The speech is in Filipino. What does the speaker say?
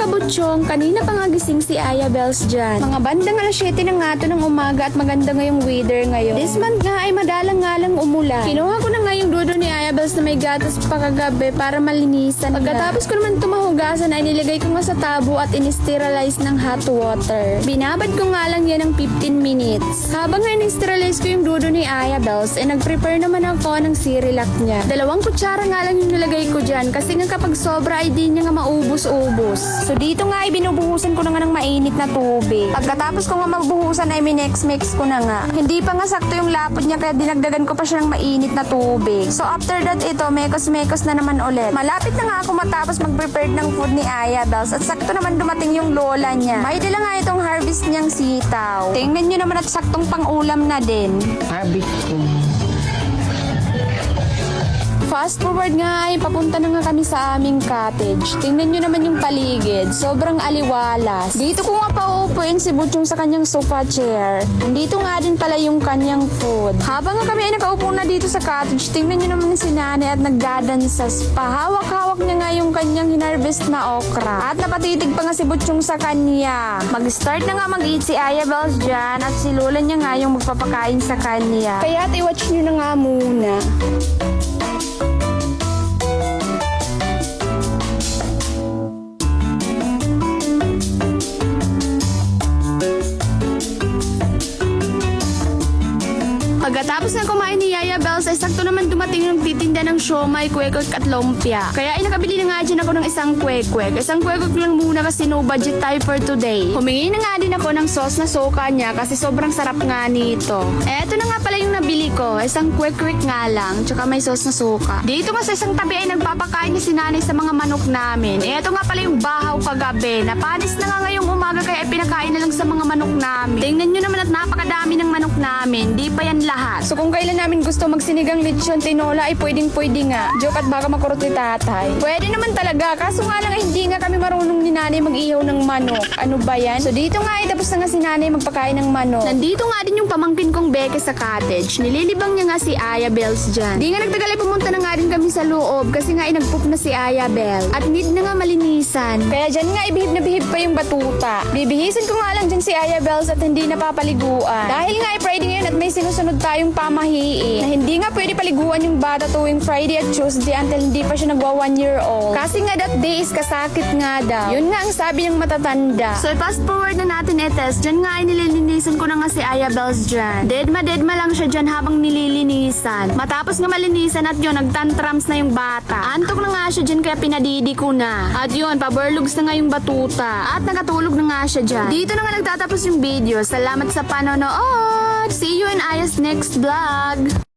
kabutsyong, kanina pa nga gising si Aya Bells dyan. Mga bandang alas 7 na nga to ng umaga at maganda ngayong weather ngayon. This month nga ay madalang nga lang umulan. Kinuha ko na nga yung dudo ni Aya Bells na may gatas pa kagabi para malinisan. Pagkatapos ko naman tumahugasan ay nilagay ko nga sa tabo at in-sterilize ng hot water. Binabad ko nga lang yan ng 15 minutes. Habang nga in-sterilize ko yung dudo ni Aya Bells, nag-prepare naman ako ng Cerelac niya. 2 kutsara nga lang yung nilagay ko dyan kasi nga kapag sobra ay di niya nga maubos-ubos. So dito nga ay binubuhusan ko na nga ng mainit na tubig. Pagkatapos ko nga mabuhusan ay minex-mix ko na nga. Hindi pa nga sakto yung lapot niya kaya dinagdagan ko pa siya ng mainit na tubig. So after that ito, mekos-mekos na naman ulit. Malapit na nga ako matapos mag-prepare ng food ni Aya Bells at sakto naman dumating yung lola niya. May dala nga itong harvest niyang sitaw. Tingnan nyo naman at saktong pang-ulam na din. Harvest ko. Fast forward nga ay papunta na nga kami sa aming cottage. Tingnan nyo naman yung paligid. Sobrang aliwalas. Dito ko nga pauupuin si Butchong sa kanyang sofa chair. Dito nga din pala yung kanyang food. Habang nga kami ay nakaupo na dito sa cottage, tingnan nyo naman si nanay at nagdadansas. Pahawak-hawak niya nga yung kanyang hinarvest na okra. At napatitig pa nga si Butchong sa kanya. Mag-start na nga mag-eat si Aya Bells dyan at si lola niya nga yung magpapakain sa kanya. Kaya i-watch nyo na nga muna. Pagkatapos na kumain ni Aya Bells ay sakto naman dumating yung titinda ng siomay, kwek-kwek at lumpia. Kaya ay nakabili na nga dyan ako ng isang kwek-kwek. Isang kwek-kwek lang muna kasi no budget tayo for today. Humingi na nga din ako ng sauce na soka niya kasi sobrang sarap nga nito. Eto na nga pala yung nabili ko. Isang kwek-kwek nga lang, tsaka may sauce na soka. Dito nga sa isang tabi ay nagpapakain ni si nanay sa mga manok namin. Eto nga pala yung bahaw kagabi. Napanis na nga ngayong umaga kaya pinakain na lang sa mga manok namin. Tingnan nyo naman at napakadami ng manok namin. Di pa yan lahat. So kung kailan namin gusto magsinigang lechon tinola ay pwedeng-pwede nga. Joke at baka makurot ni tatay. Pwede naman talaga. Kaso nga lang ay hindi nga kami marunong ni nanay mag-ihaw ng manok. Ano ba yan? So dito nga ay tapos na nga si nanay magpakain ng manok. Nandito nga din yung pamangkin kong Beke sa cottage. Nililibang niya nga si Aya Bells dyan. Di nga nagtagal ay pumunta na nga din kami sa loob kasi nga ay nagpoop na si Aya Bell. At need na nga malinisan. Kaya dyan nga ibihib na bihib pa yung batuta. Bibihisin ko nga lang dyan si Aya Bells at hindi napapaliguan. Dahil nga ay Friday ngayon at may sinusunod tayong pamahiin na hindi nga pwede paliguan yung bata tuwing Friday at Tuesday until hindi pa siya nagwa 1 year old. Kasi nga that day is kasakit nga daw. Yun nga ang sabi ng matatanda. So fast forward na natin test. Diyan nga ay nililinisan ko na nga si Aya Bells dyan. Deadma lang siya dyan habang nililinisan. Matapos nga malinisan at yun, nagtantrums na yung bata. Antok na nga siya dyan kaya pinadidi ko na. At yun, paburlugs na nga yung batuta. At nakatulog na nga siya dyan. Dito na nga nagtatapos yung video. Salamat sa panonood! See you in Aya's next vlog!